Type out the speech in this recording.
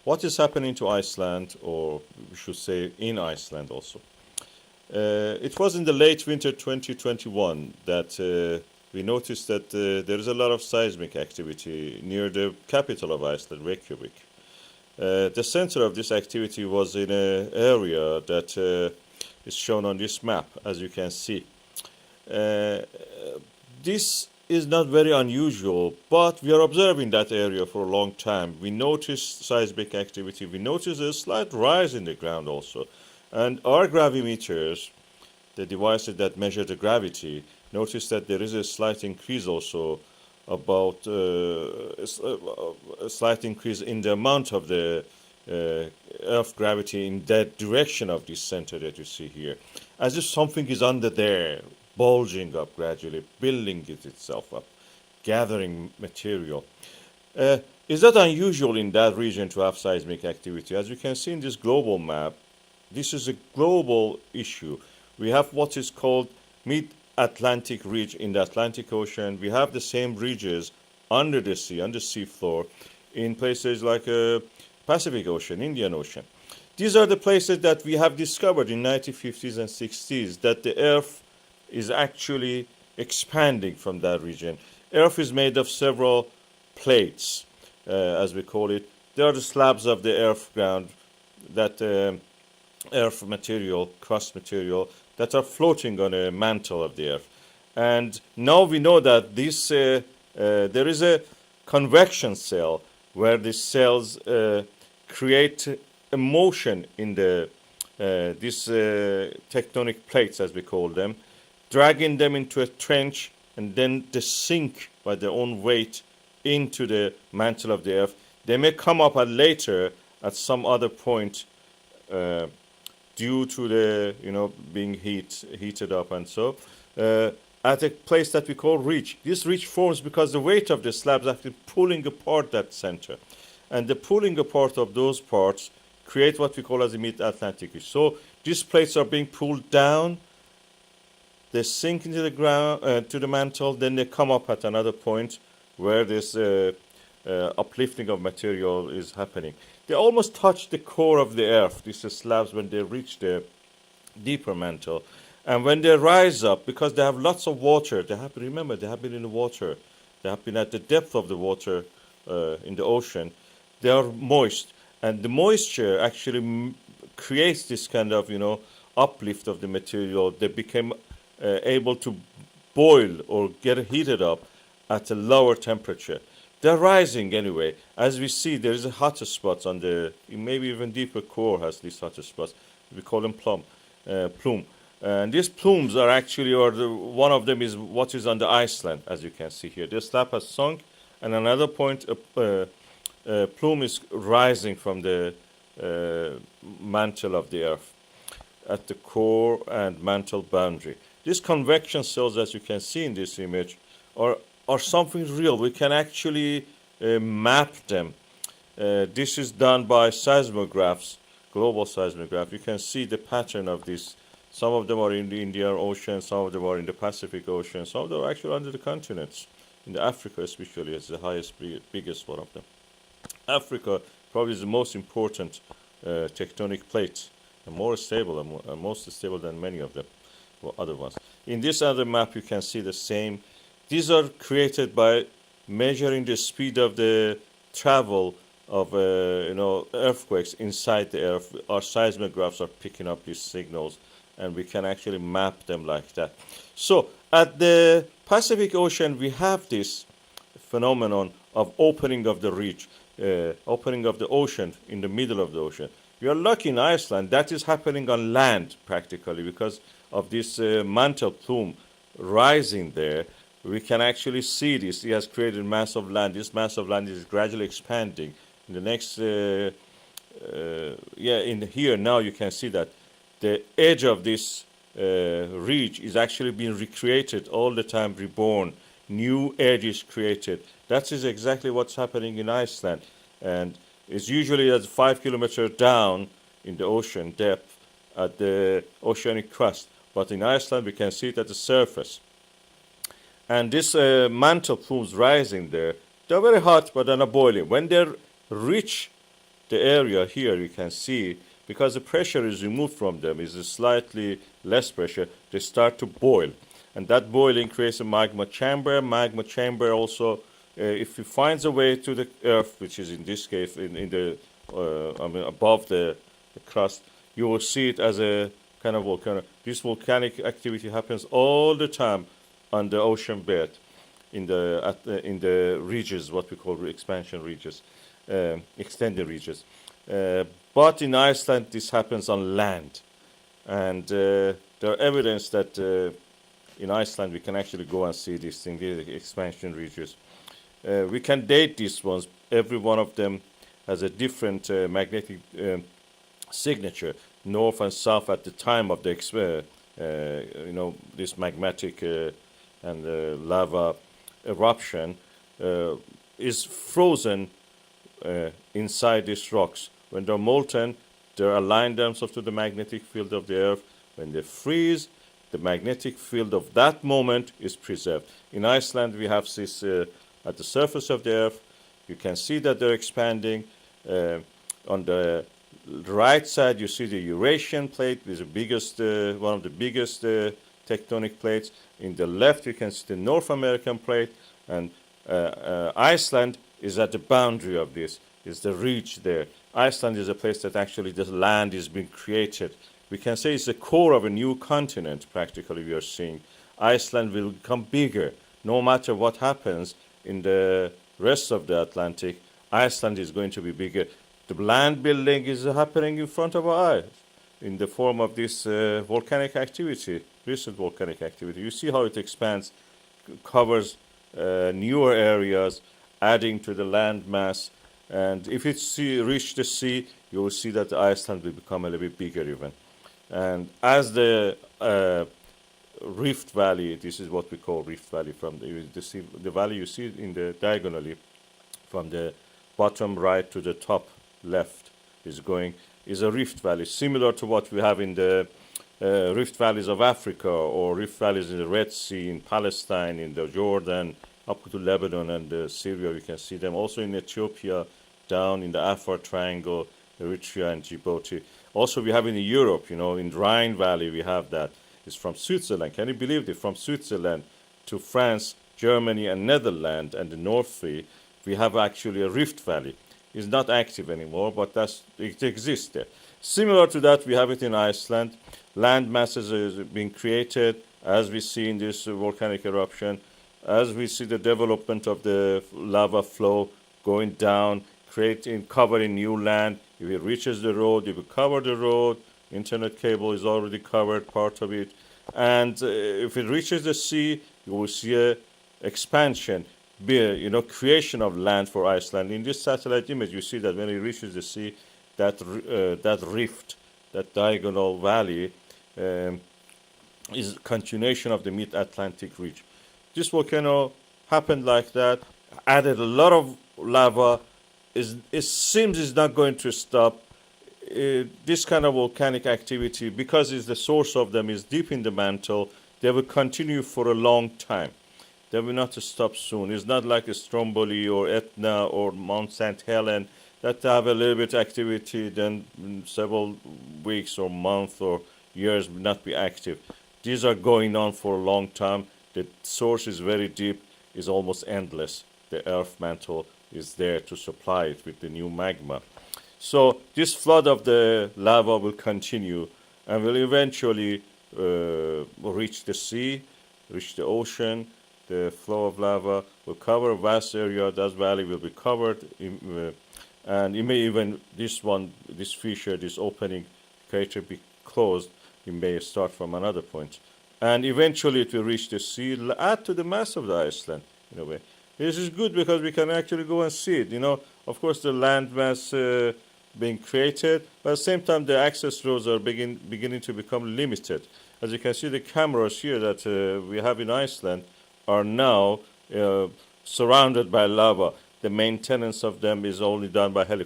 what is happening to Iceland, or we should say in Iceland also. It was in the late winter 2021 that we noticed that there is a lot of seismic activity near the capital of Iceland, Reykjavik. The center of this activity was in an area that is shown on this map, as you can see. This is not very unusual, but we are observing that area for a long time. We notice seismic activity, we notice a slight rise in the ground also. And our gravimeters, the devices that measure the gravity, notice that there is a slight increase also, about a slight increase in the amount of the Earth gravity in that direction of this center that you see here. As if something is under there, bulging up gradually, building itself up, gathering material. Is that unusual in that region to have seismic activity? As you can see in this global map, this is a global issue. We have what is called mid-Atlantic ridge in the Atlantic Ocean. We have the same ridges under the sea, on the seafloor, in places like Pacific Ocean, Indian Ocean. These are the places that we have discovered in 1950s and 60s, that the Earth is actually expanding from that region. Earth is made of several plates, as we call it. They are the slabs of the earth ground, that earth material, crust material, that are floating on a mantle of the earth. And now we know that this there is a convection cell where these cells create a motion in the these tectonic plates, as we call them, dragging them into a trench, and then they sink by their own weight into the mantle of the earth. They may come up later at some other point due to the being heated up, and so at a place that we call ridge. This ridge forms because the weight of the slabs is actually pulling apart that center, and the pulling apart of those parts create what we call as the mid-Atlantic ridge. So these plates are being pulled down. They sink into the ground, to the mantle, then they come up at another point where this uplifting of material is happening. They almost touch the core of the earth, these slabs, when they reach the deeper mantle. And when they rise up, because they have lots of water, they have been in the water, they have been at the depth of the water in the ocean, they are moist. And the moisture actually creates this kind of, uplift of the material. They became able to boil or get heated up at a lower temperature. They're rising anyway. As we see, there is a hotter spot on the, maybe even deeper core has these hotter spots. We call them plume. And these plumes are actually, one of them is what is on the Iceland, as you can see here. The slab has sunk, and another point, a plume is rising from the mantle of the earth at the core and mantle boundary. These convection cells, as you can see in this image, are something real. We can actually map them. This is done by seismographs, global seismographs. You can see the pattern of this. Some of them are in the Indian Ocean, some of them are in the Pacific Ocean, some of them are actually under the continents. In the Africa especially, it's the biggest one of them. Africa probably is the most important tectonic plate, and more stable, and most stable than many of them. Other ones. In this other map, you can see the same. These are created by measuring the speed of the travel of earthquakes inside the earth. Our seismographs are picking up these signals, and we can actually map them like that. So at the Pacific Ocean, we have this phenomenon of opening of the ridge, opening of the ocean in the middle of the ocean. We are lucky in Iceland that is happening on land practically because of this mantle plume rising there. We can actually see this. It has created mass of land. This mass of land is gradually expanding. In the next, here now you can see that the edge of this ridge is actually being recreated all the time, reborn. New edge is created. That is exactly what's happening in Iceland. And it's usually at 5 kilometers down in the ocean depth at the oceanic crust. But in Iceland, we can see it at the surface. And this mantle plumes rising there, they're very hot, but they're not boiling. When they reach the area here, you can see, because the pressure is removed from them, is a slightly less pressure, they start to boil. And that boiling creates a magma chamber. Magma chamber also, if it finds a way to the earth, which is in this case in the above the crust, you will see it as a kind of volcano. This volcanic activity happens all the time on the ocean bed, in the ridges, what we call expansion ridges, extended ridges. But in Iceland, this happens on land, and there are evidence that in Iceland we can actually go and see these things, these expansion ridges. We can date these ones. Every one of them has a different magnetic signature, north and south at the time of the this magmatic and lava eruption is frozen inside these rocks. When they're molten, they align themselves to the magnetic field of the earth. When they freeze, the magnetic field of that moment is preserved. In Iceland, we have this at the surface of the earth. You can see that they're expanding. On the right side, you see the Eurasian plate, which is the biggest, one of the biggest tectonic plates. In the left, you can see the North American plate, and Iceland is at the boundary of this. Is the ridge there. Iceland is a place that actually the land is being created. We can say it's the core of a new continent, practically, we are seeing. Iceland will become bigger. No matter what happens in the rest of the Atlantic, Iceland is going to be bigger. The land building is happening in front of our eyes in the form of this volcanic activity, recent volcanic activity. You see how it expands, covers newer areas, adding to the land mass. And if it reach the sea, you will see that Iceland will become a little bit bigger even. And as the Rift Valley, this is what we call Rift Valley, from the valley you see in the diagonally, from the bottom right to the top left is a Rift Valley, similar to what we have in the Rift Valleys of Africa, or Rift Valleys in the Red Sea, in Palestine, in the Jordan, up to Lebanon and Syria. You can see them also in Ethiopia, down in the Afar Triangle, Eritrea and Djibouti. Also, we have in Europe, in Rhine Valley, we have that. It's from Switzerland. Can you believe it? From Switzerland to France, Germany, and Netherlands, and the North Sea, we have actually a Rift Valley. It's not active anymore, but it exists there. Similar to that, we have it in Iceland. Land masses are being created, as we see in this volcanic eruption, as we see the development of the lava flow going down, covering new land. If it reaches the road, it will cover the road. Internet cable is already covered, part of it. And if it reaches the sea, you will see a expansion, creation of land for Iceland. In this satellite image, you see that when it reaches the sea, that rift, that diagonal valley, is a continuation of the mid-Atlantic ridge. This volcano happened like that, added a lot of lava. It seems it's not going to stop. This kind of volcanic activity, because the source of them is deep in the mantle, they will continue for a long time. They will not stop soon. It's not like a Stromboli or Etna or Mount St. Helens that have a little bit activity, then several weeks or months or years will not be active. These are going on for a long time. The source is very deep, is almost endless. The earth mantle is there to supply it with the new magma. So this flood of the lava will continue and will eventually reach the sea, reach the ocean. The flow of lava will cover a vast area. That valley will be covered, and it may even, this fissure, this opening crater be closed. It may start from another point. And eventually it will reach the sea, add to the mass of the Iceland, in a way. This is good because we can actually go and see it. Of course, the land mass being created, but at the same time, the access roads are beginning to become limited. As you can see, the cameras here that we have in Iceland are now surrounded by lava. The maintenance of them is only done by helicopters.